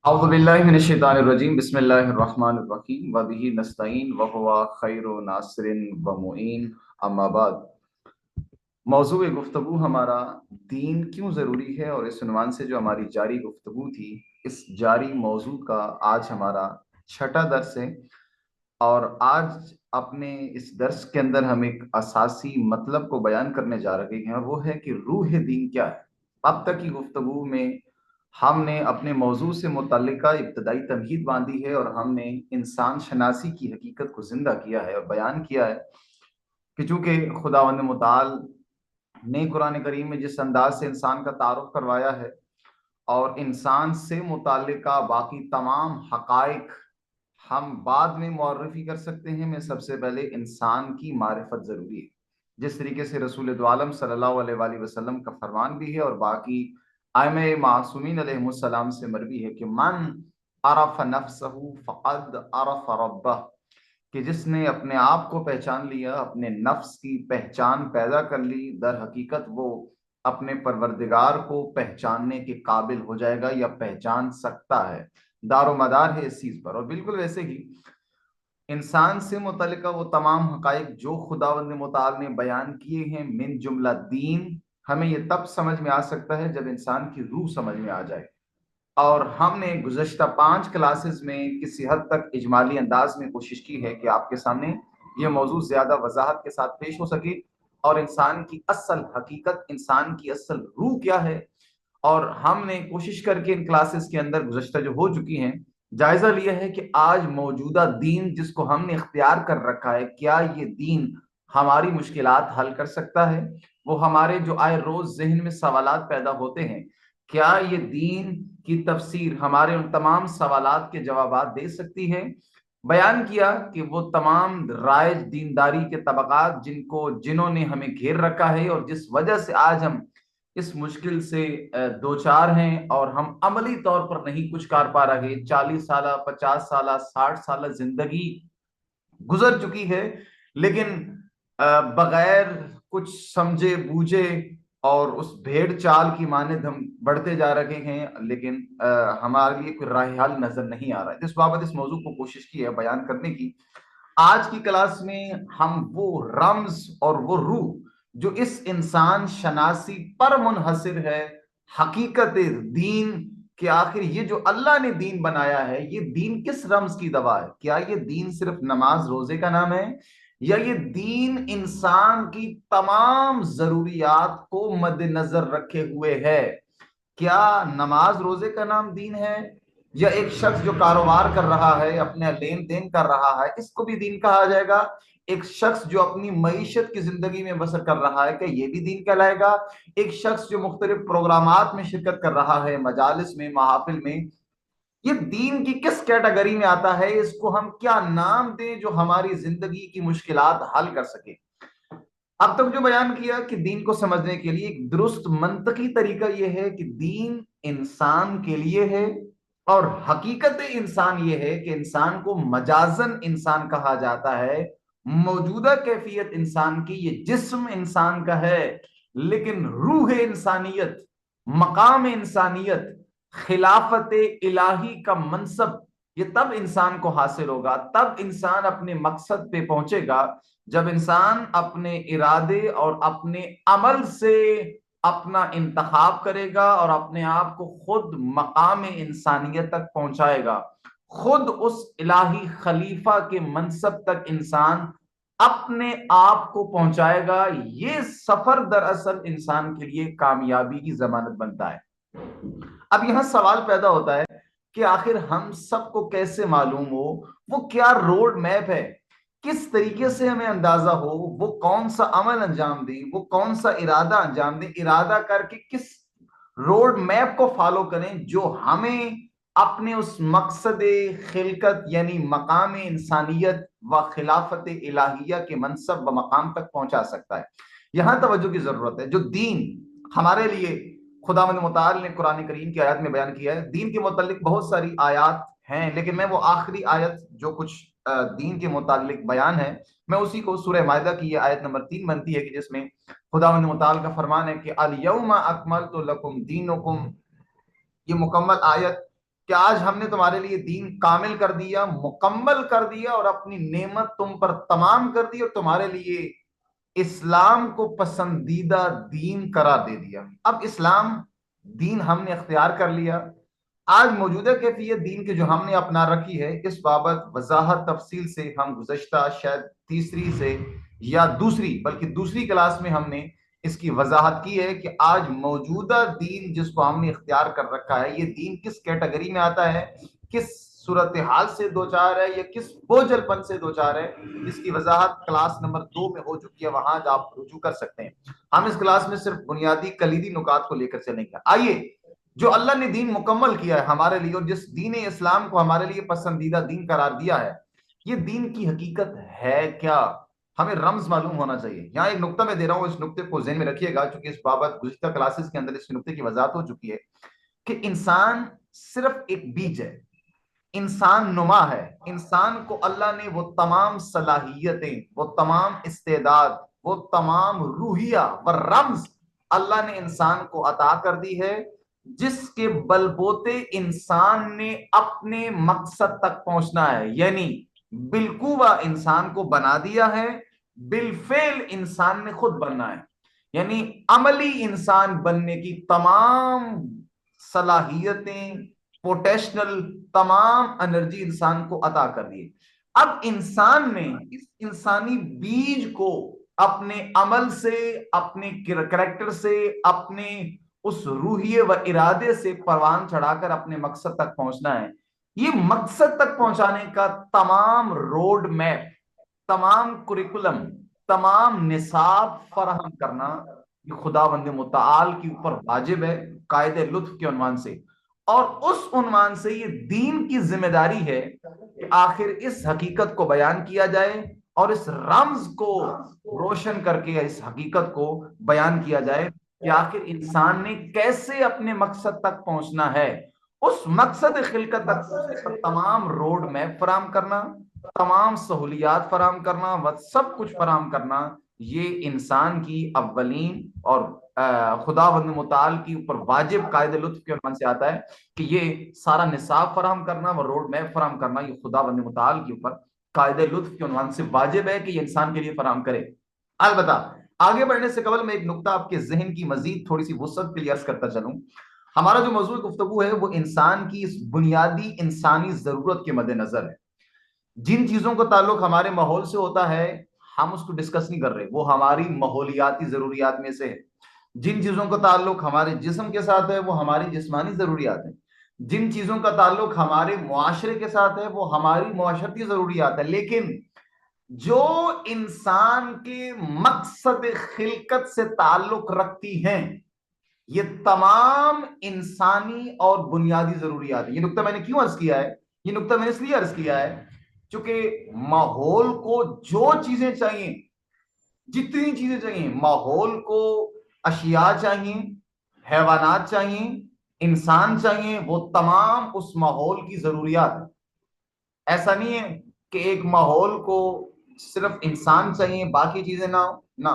اعوذ باللہ من الشیطان الرجیم بسم اللہ الرحمن الرحیم وبہ نستعین وہو خیر ناصر و معین اما بعد۔ موضوع گفتگو ہمارا دین کیوں ضروری ہے، اور اس عنوان سے جو ہماری جاری گفتگو تھی، اس جاری موضوع کا آج ہمارا چھٹا درس ہے۔ اور آج اپنے اس درس کے اندر ہم ایک اساسی مطلب کو بیان کرنے جا رہے ہیں، اور وہ ہے کہ روح دین کیا ہے۔ اب تک کی گفتگو میں ہم نے اپنے موضوع سے متعلقہ ابتدائی تمہید باندھی ہے، اور ہم نے انسان شناسی کی حقیقت کو زندہ کیا ہے اور بیان کیا ہے کہ چونکہ خداوند متعال نے قرآن کریم میں جس انداز سے انسان کا تعارف کروایا ہے، اور انسان سے متعلقہ باقی تمام حقائق ہم بعد میں معرفی کر سکتے ہیں، میں سب سے پہلے انسان کی معرفت ضروری ہے، جس طریقے سے رسول دو عالم صلی اللہ علیہ وآلہ وسلم کا فرمان بھی ہے اور باقی ائمہ معصومین علیہ السلام سے مروی ہے کہ من عرف نفسہ فقد عرف ربہ، کہ جس نے اپنے آپ کو پہچان لیا، اپنے نفس کی پہچان پیدا کر لی، در حقیقت وہ اپنے پروردگار کو پہچاننے کے قابل ہو جائے گا یا پہچان سکتا ہے، دار و مدار ہے اس چیز پر۔ اور بالکل ویسے ہی انسان سے متعلقہ وہ تمام حقائق جو خداوند متعال نے بیان کیے ہیں، من جملہ دین، ہمیں یہ تب سمجھ میں آ سکتا ہے جب انسان کی روح سمجھ میں آ جائے۔ اور ہم نے گزشتہ 5 کلاسز میں کسی حد تک اجمالی انداز میں کوشش کی ہے کہ آپ کے سامنے یہ موضوع زیادہ وضاحت کے ساتھ پیش ہو سکے، اور انسان کی اصل حقیقت، انسان کی اصل روح کیا ہے۔ اور ہم نے کوشش کر کے ان کلاسز کے اندر گزشتہ جو ہو چکی ہیں جائزہ لیا ہے کہ آج موجودہ دین جس کو ہم نے اختیار کر رکھا ہے، کیا یہ دین ہماری مشکلات حل کر سکتا ہے؟ وہ ہمارے جو آئے روز ذہن میں سوالات پیدا ہوتے ہیں، کیا یہ دین کی تفسیر ہمارے ان تمام سوالات کے جوابات دے سکتی ہے؟ بیان کیا کہ وہ تمام رائج دینداری کے طبقات جنہوں نے ہمیں گھیر رکھا ہے، اور جس وجہ سے آج ہم اس مشکل سے دوچار ہیں، اور ہم عملی طور پر نہیں کچھ کر پا رہے۔ 40 سالہ، 50 سالہ، 60 سالہ زندگی گزر چکی ہے، لیکن بغیر کچھ سمجھے بوجھے اور اس بھیڑ چال کی مانند ہم بڑھتے جا رہے ہیں، لیکن ہمارے لیے کوئی راہ حل نظر نہیں آ رہا ہے۔ اس بابت اس موضوع کو کوشش کی ہے بیان کرنے کی۔ آج کی کلاس میں ہم وہ رمز اور وہ روح جو اس انسان شناسی پر منحصر ہے، حقیقت دین، کہ آخر یہ جو اللہ نے دین بنایا ہے، یہ دین کس رمز کی دوا ہے؟ کیا یہ دین صرف نماز روزے کا نام ہے، یا یہ دین انسان کی تمام ضروریات کو مد نظر رکھے ہوئے ہے؟ کیا نماز روزے کا نام دین ہے، یا ایک شخص جو کاروبار کر رہا ہے، اپنے لین دین کر رہا ہے، اس کو بھی دین کہا جائے گا؟ ایک شخص جو اپنی معیشت کی زندگی میں بسر کر رہا ہے، کہ یہ بھی دین کہلائے گا؟ ایک شخص جو مختلف پروگرامات میں شرکت کر رہا ہے، مجالس میں، محافل میں، یہ دین کی کس کیٹیگری میں آتا ہے؟ اس کو ہم کیا نام دیں جو ہماری زندگی کی مشکلات حل کر سکے؟ اب تک جو بیان کیا کہ دین کو سمجھنے کے لیے ایک درست منطقی طریقہ یہ ہے کہ دین انسان کے لیے ہے، اور حقیقت انسان یہ ہے کہ انسان کو مجازن انسان کہا جاتا ہے۔ موجودہ کیفیت انسان کی، یہ جسم انسان کا ہے، لیکن روح انسانیت، مقام انسانیت، خلافت الہی کا منصب، یہ تب انسان کو حاصل ہوگا، تب انسان اپنے مقصد پہ پہنچے گا، جب انسان اپنے ارادے اور اپنے عمل سے اپنا انتخاب کرے گا اور اپنے آپ کو خود مقام انسانیت تک پہنچائے گا، خود اس الہی خلیفہ کے منصب تک انسان اپنے آپ کو پہنچائے گا۔ یہ سفر دراصل انسان کے لیے کامیابی کی ضمانت بنتا ہے۔ اب یہاں سوال پیدا ہوتا ہے کہ آخر ہم سب کو کیسے معلوم ہو، وہ کیا روڈ میپ ہے، کس طریقے سے ہمیں اندازہ ہو، وہ کون سا عمل انجام دیں، وہ کون سا ارادہ انجام دیں، ارادہ کر کے کس روڈ میپ کو فالو کریں جو ہمیں اپنے اس مقصد خلقت یعنی مقام انسانیت و خلافت الہیہ کے منصب و مقام تک پہنچا سکتا ہے۔ یہاں توجہ کی ضرورت ہے۔ جو دین ہمارے لیے خداوند متعال نے قرآن کریم کی آیات میں بیان کیا ہے، دین کے متعلق بہت ساری آیات ہیں، لیکن میں وہ آخری آیت جو کچھ دین کے متعلق بیان ہے، میں اسی کو سورہ مائدہ کی یہ آیت نمبر 3 بنتی ہے، کہ جس میں خداوند متعال کا فرمان ہے کہ الیوم اکملت لکم دینکم، یہ مکمل آیت کہ آج ہم نے تمہارے لیے دین کامل کر دیا، مکمل کر دیا، اور اپنی نعمت تم پر تمام کر دی، اور تمہارے لیے اسلام کو پسندیدہ دین قرار دے دیا۔ اب اسلام دین ہم نے اختیار کر لیا۔ آج موجودہ کیفیت دین کے جو ہم نے اپنا رکھی ہے، اس بابت وضاحت تفصیل سے ہم گزشتہ شاید تیسری سے یا دوسری، بلکہ دوسری کلاس میں ہم نے اس کی وضاحت کی ہے کہ آج موجودہ دین جس کو ہم نے اختیار کر رکھا ہے، یہ دین کس کیٹیگری میں آتا ہے، کس صورتحال سے دوچار ہے، یا کس بوجھل پن سے دوچار ہے، اس کی وضاحت کلاس نمبر 2 میں ہو چکی ہے، وہاں آپ رجوع کر سکتے ہیں۔ ہم اس کلاس میں صرف بنیادی کلیدی نکات کو لے کر چلیں گے۔ آئیے، جو اللہ نے دین مکمل کیا ہے ہمارے لیے، اور جس دین اسلام کو ہمارے لیے پسندیدہ دین قرار دیا ہے، یہ دین کی حقیقت ہے کیا؟ ہمیں رمز معلوم ہونا چاہیے۔ یہاں ایک نقطہ میں دے رہا ہوں، اس نقطے کو ذہن میں رکھیے گا، چونکہ اس بابت گزشتہ کلاسز کے اندر اس نقطے کی وضاحت ہو چکی ہے کہ انسان صرف ایک بیج ہے، انسان نما ہے۔ انسان کو اللہ نے وہ تمام صلاحیتیں، وہ تمام استعداد، وہ تمام روحیہ و رمز اللہ نے انسان کو عطا کر دی ہے، جس کے بلبوتے انسان نے اپنے مقصد تک پہنچنا ہے۔ یعنی بالقوہ انسان کو بنا دیا ہے، بالفعل انسان نے خود بننا ہے۔ یعنی عملی انسان بننے کی تمام صلاحیتیں، پوٹینشل، تمام انرجی انسان کو عطا کر دی۔ اب انسان نے اس انسانی بیج کو اپنے عمل سے، اپنے کریکٹر سے، اپنے اس روحیے و ارادے سے پروان چڑھا کر اپنے مقصد تک پہنچنا ہے۔ یہ مقصد تک پہنچانے کا تمام روڈ میپ، تمام کریکولم، تمام نصاب فراہم کرنا یہ خداوند متعال کے اوپر واجب ہے، قائد لطف کے عنوان سے۔ اور اس عنوان سے یہ دین کی ذمہ داری ہے کہ آخر اس حقیقت کو بیان کیا جائے، اور اس رمز کو روشن کر کے اس حقیقت کو بیان کیا جائے کہ آخر انسان نے کیسے اپنے مقصد تک پہنچنا ہے۔ اس مقصد خلقت تک تمام روڈ میپ فراہم کرنا، تمام سہولیات فراہم کرنا، و سب کچھ فراہم کرنا، یہ انسان کی اولین اور خداوند متعال کی اوپر واجب قائد لطف کے عنوان سے آتا ہے کہ یہ سارا نصاب فراہم کرنا و روڈ میپ فراہم کرنا یہ خداوند متعال کے اوپر قائد لطف کے عنوان سے واجب ہے کہ یہ انسان کے لیے فراہم کرے۔ البتہ آگے بڑھنے سے قبل میں ایک نقطہ آپ کے ذہن کی مزید تھوڑی سی وسعت کے لیے عرض کرتا چلوں۔ ہمارا جو موضوع گفتگو ہے وہ انسان کی اس بنیادی انسانی ضرورت کے مد نظر ہے۔ جن چیزوں کا تعلق ہمارے ماحول سے ہوتا ہے ہم اس کو ڈسکس نہیں کر رہے، وہ ہماری ماحولیاتی ضروریات میں سے ہے۔ جن چیزوں کا تعلق ہمارے جسم کے ساتھ ہے وہ ہماری جسمانی ضروریات ہیں۔ جن چیزوں کا تعلق ہمارے معاشرے کے ساتھ ہے وہ ہماری معاشرتی ضروریات ہے۔ لیکن جو انسان کے مقصد خلقت سے تعلق رکھتی ہیں، یہ تمام انسانی اور بنیادی ضروریات ہیں۔ یہ نقطہ میں نے کیوں عرض کیا ہے؟ یہ نقطہ میں نے اس لیے عرض کیا ہے چونکہ ماحول کو جو چیزیں چاہیے، جتنی چیزیں چاہیے، ماحول کو اشیاء چاہیے، حیوانات چاہیے، انسان چاہیے، وہ تمام اس ماحول کی ضروریات ہیں۔ ایسا نہیں ہے کہ ایک ماحول کو صرف انسان چاہیے باقی چیزیں نہ۔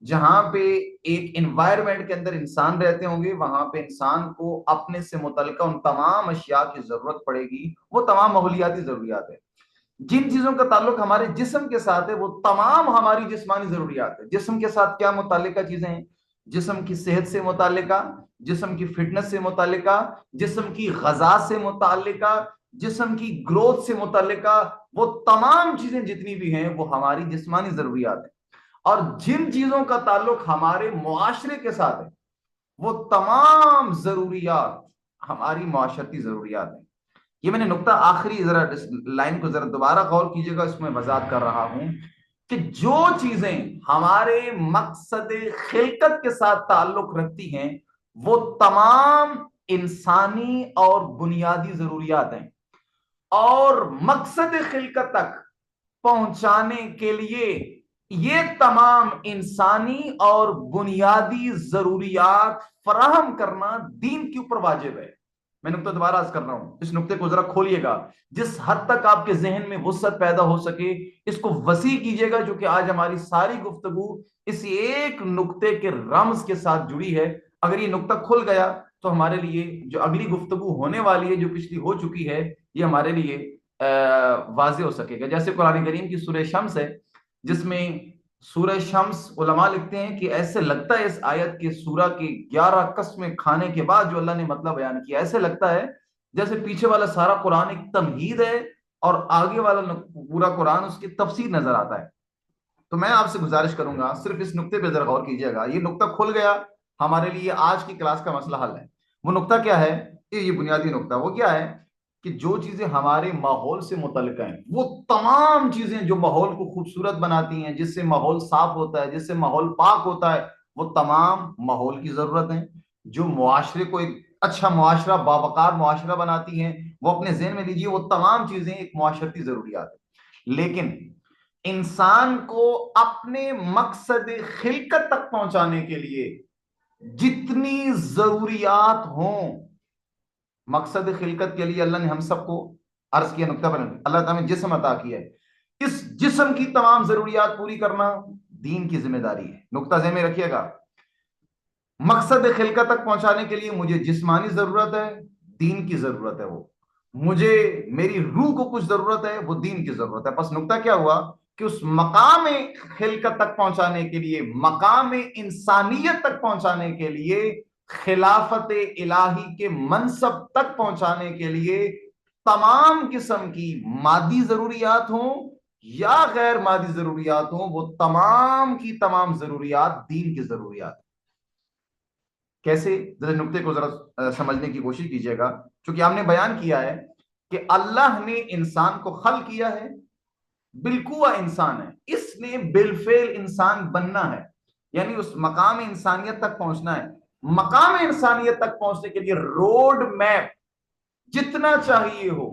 جہاں پہ ایک انوائرمنٹ کے اندر انسان رہتے ہوں گے وہاں پہ انسان کو اپنے سے متعلقہ ان تمام اشیاء کی ضرورت پڑے گی، وہ تمام ماحولیاتی ضروریات ہیں۔ جن چیزوں کا تعلق ہمارے جسم کے ساتھ ہے وہ تمام ہماری جسمانی ضروریات ہے۔ جسم کے ساتھ کیا متعلقہ چیزیں ہیں؟ جسم کی صحت سے متعلقہ، جسم کی فٹنس سے متعلقہ، جسم کی غذا سے متعلقہ، جسم کی گروتھ سے متعلقہ، وہ تمام چیزیں جتنی بھی ہیں وہ ہماری جسمانی ضروریات ہیں۔ اور جن چیزوں کا تعلق ہمارے معاشرے کے ساتھ ہے وہ تمام ضروریات ہماری معاشرتی ضروریات ہیں۔ یہ میں نے نقطہ آخری ذرا لائن کو ذرا دوبارہ غور کیجئے گا، اس میں وضاحت کر رہا ہوں کہ جو چیزیں ہمارے مقصد خلقت کے ساتھ تعلق رکھتی ہیں وہ تمام انسانی اور بنیادی ضروریات ہیں، اور مقصد خلقت تک پہنچانے کے لیے یہ تمام انسانی اور بنیادی ضروریات فراہم کرنا دین کے اوپر واجب ہے۔ میں نقطہ دوبارہ عرض کر رہا ہوں، اس نقطے کو ذرا کھولیے گا، جس حد تک آپ کے ذہن میں وسعت پیدا ہو سکے اس کو وسیع کیجیے گا، جو کہ آج ہماری ساری گفتگو اس ایک نقطے کے رمز کے ساتھ جڑی ہے۔ اگر یہ نقطہ کھل گیا تو ہمارے لیے جو اگلی گفتگو ہونے والی ہے، جو پچھلی ہو چکی ہے، یہ ہمارے لیے واضح ہو سکے گا۔ جیسے قرآن کریم کی سورہ شمس ہے، جس میں سورہ شمس علماء لکھتے ہیں کہ ایسے لگتا ہے اس آیت کے سورہ کی 11 قسمیں کھانے کے بعد جو اللہ نے مطلب بیان کیا، ایسے لگتا ہے جیسے پیچھے والا سارا قرآن ایک تمہید ہے اور آگے والا پورا قرآن اس کی تفسیر نظر آتا ہے۔ تو میں آپ سے گزارش کروں گا، صرف اس نقطے پہ ذرا غور کیجیے گا، یہ نقطہ کھل گیا ہمارے لیے، آج کی کلاس کا مسئلہ حل ہے۔ وہ نقطہ کیا ہے؟ یہ بنیادی نقطہ وہ کیا ہے کہ جو چیزیں ہمارے ماحول سے متعلق ہیں، وہ تمام چیزیں جو ماحول کو خوبصورت بناتی ہیں، جس سے ماحول صاف ہوتا ہے، جس سے ماحول پاک ہوتا ہے، وہ تمام ماحول کی ضرورت ہیں، جو معاشرے کو ایک اچھا معاشرہ، باوقار معاشرہ بناتی ہیں، وہ اپنے ذہن میں لیجیے، وہ تمام چیزیں ایک معاشرتی ضروریات ہیں۔ لیکن انسان کو اپنے مقصد خلقت تک پہنچانے کے لیے جتنی ضروریات ہوں، مقصد خلقت کے لیے اللہ نے ہم سب کو عرض کیا نقطہ پر، اللہ تعالیٰ نے جسم عطا کیا ہے، اس جسم کی تمام ضروریات پوری کرنا دین کی ذمہ داری ہے۔ نقطہ ذہن میں رکھیے گا، مقصد خلقت تک پہنچانے کے لیے مجھے جسمانی ضرورت ہے، دین کی ضرورت ہے، وہ مجھے میری روح کو کچھ ضرورت ہے، وہ دین کی ضرورت ہے۔ بس نقطہ کیا ہوا کہ اس مقام خلقت تک پہنچانے کے لیے، مقام انسانیت تک پہنچانے کے لیے، خلافت الہی کے منصب تک پہنچانے کے لیے تمام قسم کی مادی ضروریات ہوں یا غیر مادی ضروریات ہوں، وہ تمام کی تمام ضروریات دین کی ضروریات ہیں۔ کیسے؟ ذرا نقطے کو ذرا سمجھنے کی کوشش کیجیے گا، چونکہ ہم نے بیان کیا ہے کہ اللہ نے انسان کو خلق کیا ہے، بالقوہ انسان ہے، اس نے بالفعل انسان بننا ہے، یعنی اس مقام انسانیت تک پہنچنا ہے۔ مقام انسانیت تک پہنچنے کے لیے روڈ میپ جتنا چاہیے ہو،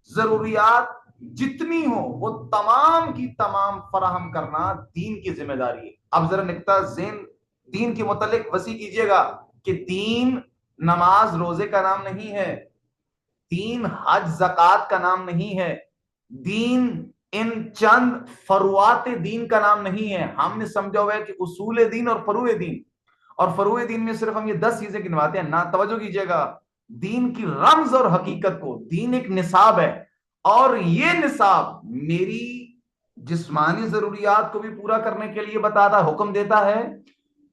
ضروریات جتنی ہو، وہ تمام کی تمام فراہم کرنا دین کی ذمہ داری ہے۔ اب ذرا نقطہ ذہن دین کے متعلق وسیع کیجیے گا کہ دین نماز روزے کا نام نہیں ہے، دین حج زکات کا نام نہیں ہے، دین ان چند فروعات دین کا نام نہیں ہے۔ ہم نے سمجھا ہوا ہے کہ اصول دین اور فروع دین، اور فروع دین میں صرف ہم یہ 10 چیزیں گنواتے ہیں، نہ توجہ کیجیے گا دین کی رمز اور حقیقت کو۔ دین ایک نصاب ہے، اور یہ نصاب میری جسمانی ضروریات کو بھی پورا کرنے کے لیے بتاتا، حکم دیتا ہے،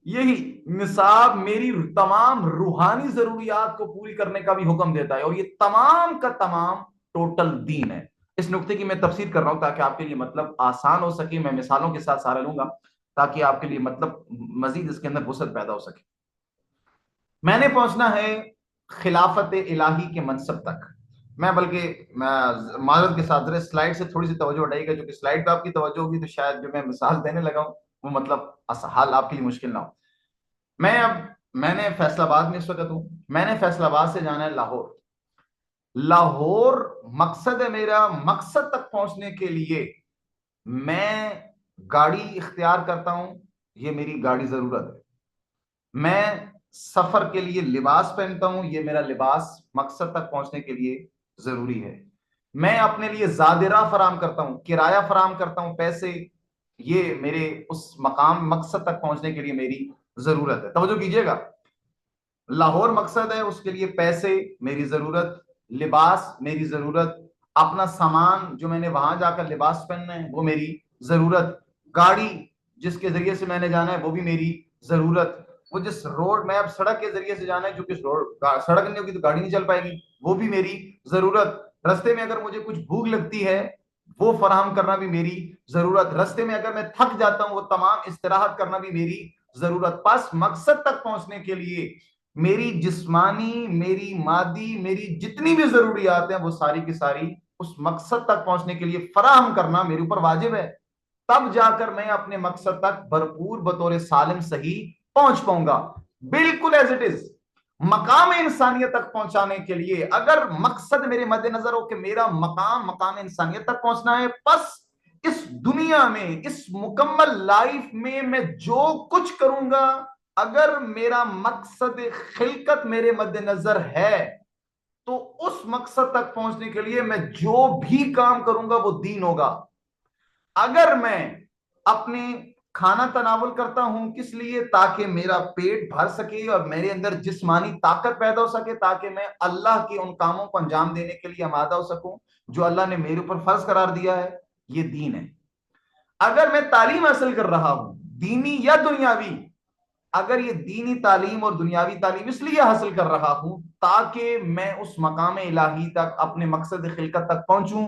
یہی نصاب میری تمام روحانی ضروریات کو پوری کرنے کا بھی حکم دیتا ہے، اور یہ تمام کا تمام ٹوٹل دین ہے۔ اس نقطے کی میں تفسیر کر رہا ہوں تاکہ آپ کے لیے مطلب آسان ہو سکے، میں مثالوں کے ساتھ سارا لوں گا تاکہ آپ کے لیے مطلب مزید اس کے اندر وسعت پیدا ہو سکے۔ میں نے پہنچنا ہے خلافت الہی کے منصب تک۔ میں بلکہ معذرت کے ساتھ سلائیڈ سے تھوڑی سی توجہ ہٹائیے گا، کیونکہ سلائیڈ پہ آپ کی توجہ ہوگی تو شاید جو میں مثال دینے لگا ہوں وہ مطلب حال آپ کے لیے مشکل نہ ہو۔ میں نے فیصل آباد میں اس وقت ہوں، میں نے فیصل آباد سے جانا ہے لاہور۔ لاہور مقصد ہے میرا، مقصد تک پہنچنے کے لیے میں گاڑی اختیار کرتا ہوں، یہ میری گاڑی ضرورت ہے۔ میں سفر کے لیے لباس پہنتا ہوں، یہ میرا لباس مقصد تک پہنچنے کے لیے ضروری ہے۔ میں اپنے لیے زاد راہ فراہم کرتا ہوں، کرایہ فراہم کرتا ہوں، پیسے، یہ میرے اس مقام مقصد تک پہنچنے کے لیے میری ضرورت ہے۔ توجہ کیجیے گا، لاہور مقصد ہے، اس کے لیے پیسے میری ضرورت، لباس میری ضرورت، اپنا سامان جو میں نے وہاں جا کر لباس پہننا ہے وہ میری ضرورت، گاڑی جس کے ذریعے سے میں نے جانا ہے وہ بھی میری ضرورت، وہ جس روڈ میپ سڑک کے ذریعے سے جانا ہے، جو سڑک نہیں ہوگی تو گاڑی نہیں چل پائے گی، وہ بھی میری ضرورت، رستے میں اگر مجھے کچھ بھوک لگتی ہے وہ فراہم کرنا بھی میری ضرورت، رستے میں اگر میں تھک جاتا ہوں وہ تمام استراحت کرنا بھی میری ضرورت۔ پس مقصد تک پہنچنے کے لیے میری جسمانی، میری مادی، میری جتنی بھی ضروریات ہیں وہ ساری کی ساری اس مقصد تک پہنچنے کے لیے فراہم کرنا میرے اوپر واجب ہے، تب جا کر میں اپنے مقصد تک بھرپور بطور سالم صحیح پہنچ پاؤں گا۔ بالکل ایز اٹ از مقام انسانیت تک پہنچانے کے لیے اگر مقصد میرے مد نظر ہو کہ میرا مقام انسانیت تک پہنچنا ہے، پس اس دنیا میں، اس مکمل لائف میں جو کچھ کروں گا، اگر میرا مقصد خلقت میرے مد نظر ہے تو اس مقصد تک پہنچنے کے لیے میں جو بھی کام کروں گا وہ دین ہوگا۔ اگر میں اپنے کھانا تناول کرتا ہوں کس لیے؟ تاکہ میرا پیٹ بھر سکے اور میرے اندر جسمانی طاقت پیدا ہو سکے، تاکہ میں اللہ کے ان کاموں کو انجام دینے کے لیے آمادہ ہو سکوں جو اللہ نے میرے اوپر فرض قرار دیا ہے۔ یہ دین ہے۔ اگر میں تعلیم حاصل کر رہا ہوں، دینی یا دنیاوی، اگر یہ دینی تعلیم اور دنیاوی تعلیم اس لیے حاصل کر رہا ہوں تاکہ میں اس مقام الہی تک، اپنے مقصد خلقت تک پہنچوں،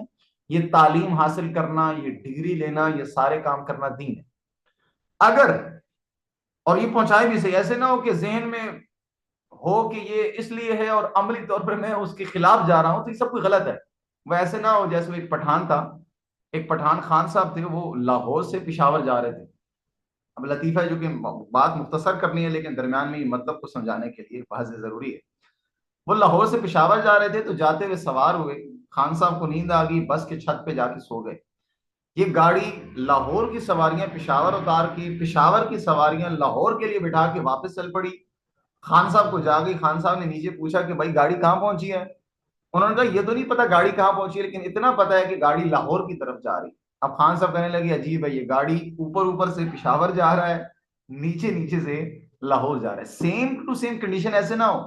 یہ تعلیم حاصل کرنا، یہ ڈگری لینا، یہ سارے کام کرنا دین ہے۔ اگر، اور یہ پہنچائے بھی صحیح، ایسے نہ ہو کہ ذہن میں ہو کہ یہ اس لیے ہے اور عملی طور پر میں اس کے خلاف جا رہا ہوں، تو یہ سب کچھ غلط ہے۔ وہ ایسے نہ ہو جیسے وہ ایک پٹھان تھا، ایک پٹھان خان صاحب تھے، وہ لاہور سے پشاور جا رہے تھے۔ اب لطیفہ ہے جو کہ بات مختصر کرنی ہے لیکن درمیان میں مطلب کو سمجھانے کے لیے بحث ضروری ہے۔ وہ لاہور سے پشاور جا رہے تھے تو جاتے ہوئے سوار ہوئے، خان صاحب کو نیند آ گئی، بس کے چھت پہ جا کے سو گئے۔ یہ گاڑی لاہور کی سواریاں پشاور اتار کی، پشاور کی سواریاں لاہور کے لیے بٹھا کے واپس چل پڑی۔ خان صاحب کو جا گئی، خان صاحب نے نیچے پوچھا کہ بھائی گاڑی کہاں پہنچی ہے؟ انہوں نے کہا یہ تو نہیں پتا گاڑی کہاں پہنچی ہے، لیکن اتنا پتا ہے کہ گاڑی لاہور کی طرف جا رہی۔ اب خان صاحب کہنے لگے عجیب ہے، یہ گاڑی اوپر اوپر سے پشاور جا رہا ہے، نیچے نیچے سے لاہور جا رہا ہے۔ سیم ٹو سیم کنڈیشن ایسے نہ ہو۔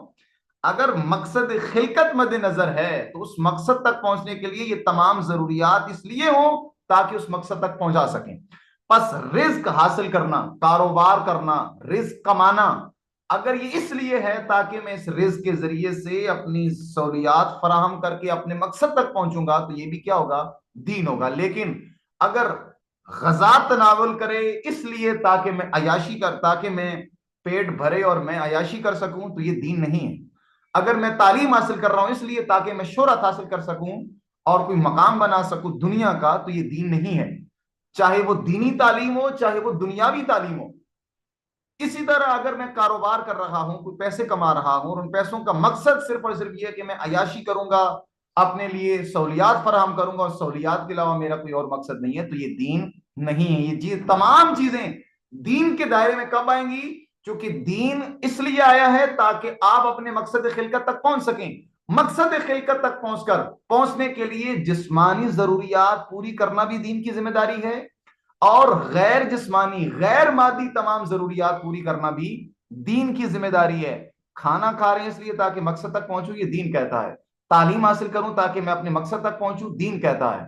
اگر مقصد خلقت مد نظر ہے تو اس مقصد تک پہنچنے کے لیے یہ تمام ضروریات اس لیے ہوں تاکہ اس مقصد تک پہنچا سکیں۔ پس رزق حاصل کرنا، کاروبار کرنا، رزق کمانا، اگر یہ اس لیے ہے تاکہ میں اس رزق کے ذریعے سے اپنی سہولیات فراہم کر کے اپنے مقصد تک پہنچوں گا تو یہ بھی کیا ہوگا؟ دین ہوگا۔ لیکن اگر غذا تناول کرے اس لیے تاکہ میں عیاشی کر، تاکہ میں پیٹ بھرے اور میں عیاشی کر سکوں تو یہ دین نہیں ہے۔ اگر میں تعلیم حاصل کر رہا ہوں اس لیے تاکہ میں شہرت حاصل کر سکوں اور کوئی مقام بنا سکوں دنیا کا تو یہ دین نہیں ہے، چاہے وہ دینی تعلیم ہو چاہے وہ دنیاوی تعلیم ہو۔ اسی طرح اگر میں کاروبار کر رہا ہوں، کوئی پیسے کما رہا ہوں اور ان پیسوں کا مقصد صرف اور صرف یہ ہے کہ میں عیاشی کروں گا، اپنے لیے سہولیات فراہم کروں گا اور سہولیات کے علاوہ میرا کوئی اور مقصد نہیں ہے تو یہ دین نہیں ہے۔ یہ تمام چیزیں دین کے دائرے میں کب آئیں گی؟ چونکہ دین اس لیے آیا ہے تاکہ آپ اپنے مقصد خلقت تک پہنچ سکیں۔ مقصد خلقت تک پہنچنے کے لیے جسمانی ضروریات پوری کرنا بھی دین کی ذمہ داری ہے، اور غیر جسمانی، غیر مادی تمام ضروریات پوری کرنا بھی دین کی ذمہ داری ہے۔ کھانا کھا رہے ہیں اس لیے تاکہ مقصد تک پہنچوں، یہ دین کہتا ہے۔ تعلیم حاصل کروں تاکہ میں اپنے مقصد تک پہنچوں، دین کہتا ہے۔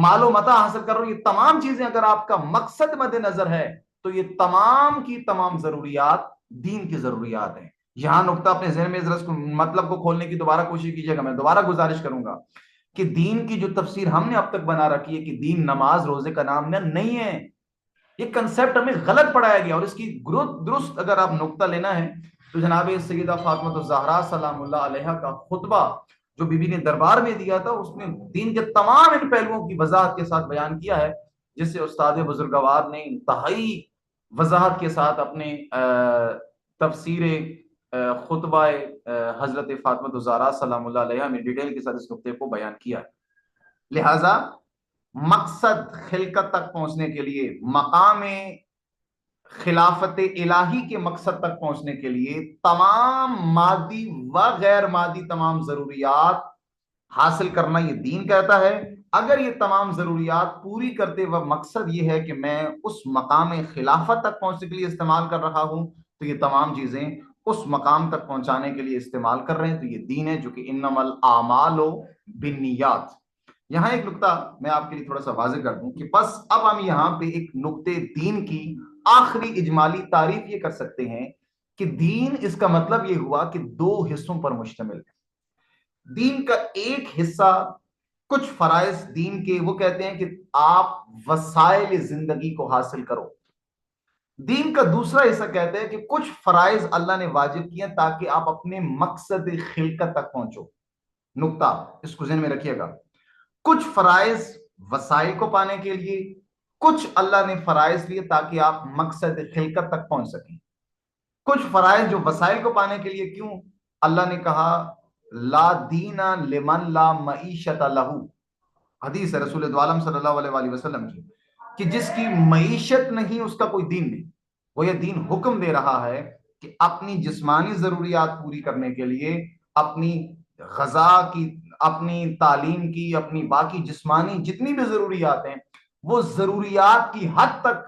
مال و متاع حاصل کر رہا ہوں، یہ تمام چیزیں اگر آپ کا مقصد مد نظر ہے تو یہ تمام کی تمام ضروریات دین کی ضروریات ہیں۔ یہاں نقطہ اپنے ذہن میں ذرا مطلب کو کھولنے کی دوبارہ کوشش کیجیے گا۔ میں دوبارہ گزارش کروں گا کہ دین کی جو تفسیر ہم نے اب تک بنا رکھی ہے کہ دین نماز روزے کا نام نہیں ہے، یہ کنسپٹ ہمیں غلط پڑھایا گیا۔ اور اس کی درست اگر آپ نقطہ لینا ہے تو جناب سیدہ فاطمہ الزہرا سلام اللہ علیہا کا خطبہ جو بی بی نے دربار میں دیا تھا، اس میں دین کے تمام ان پہلوؤں کی وضاحت کے ساتھ بیان کیا ہے، جسے استاد بزرگوار نے انتہائی وضاحت کے ساتھ اپنے تفسیر خطبہ حضرت فاطمہ الزہرا سلام اللہ علیہا میں ڈیٹیل کے ساتھ اس نقطے کو بیان کیا ہے۔ لہذا مقصد خلقت تک پہنچنے کے لیے، مقام خلافت الہی کے مقصد تک پہنچنے کے لیے تمام مادی و غیر مادی تمام ضروریات حاصل کرنا یہ دین کہتا ہے۔ اگر یہ تمام ضروریات پوری کرتے وقت مقصد یہ ہے کہ میں اس مقام خلافت تک پہنچنے کے لیے استعمال کر رہا ہوں تو یہ تمام چیزیں اس مقام تک پہنچانے کے لیے استعمال کر رہے ہیں تو یہ دین ہے، جو کہ انما الاعمال بالنیات۔ یہاں ایک نقطہ میں آپ کے لیے تھوڑا سا واضح کر دوں کہ بس اب ہم یہاں پہ ایک نقطے دین کی آخری اجمالی تعریف یہ کر سکتے ہیں کہ دین اس کا مطلب یہ ہوا کہ دو حصوں پر مشتمل ہے۔ دین کا ایک حصہ کچھ فرائض دین کے، وہ کہتے ہیں کہ آپ وسائل زندگی کو حاصل کرو۔ دین کا دوسرا حصہ کہتے ہیں کہ کچھ فرائض اللہ نے واجب کیے تاکہ آپ اپنے مقصد خلقت تک پہنچو۔ نقطہ اس کو ذہن میں رکھیے گا، کچھ فرائض وسائل کو پانے کے لیے، کچھ اللہ نے فرائض لیے تاکہ آپ مقصد خلقت تک پہنچ سکیں۔ کچھ فرائض جو وسائل کو پانے کے لیے، کیوں اللہ نے کہا لا دین لمن لا معیشت لہ، حدیث ہے رسول عالم صلی اللہ علیہ وآلہ وسلم کی کہ جس کی معیشت نہیں اس کا کوئی دین نہیں۔ وہ یہ دین حکم دے رہا ہے کہ اپنی جسمانی ضروریات پوری کرنے کے لیے، اپنی غذا کی، اپنی تعلیم کی، اپنی باقی جسمانی جتنی بھی ضروریات ہیں وہ ضروریات کی حد تک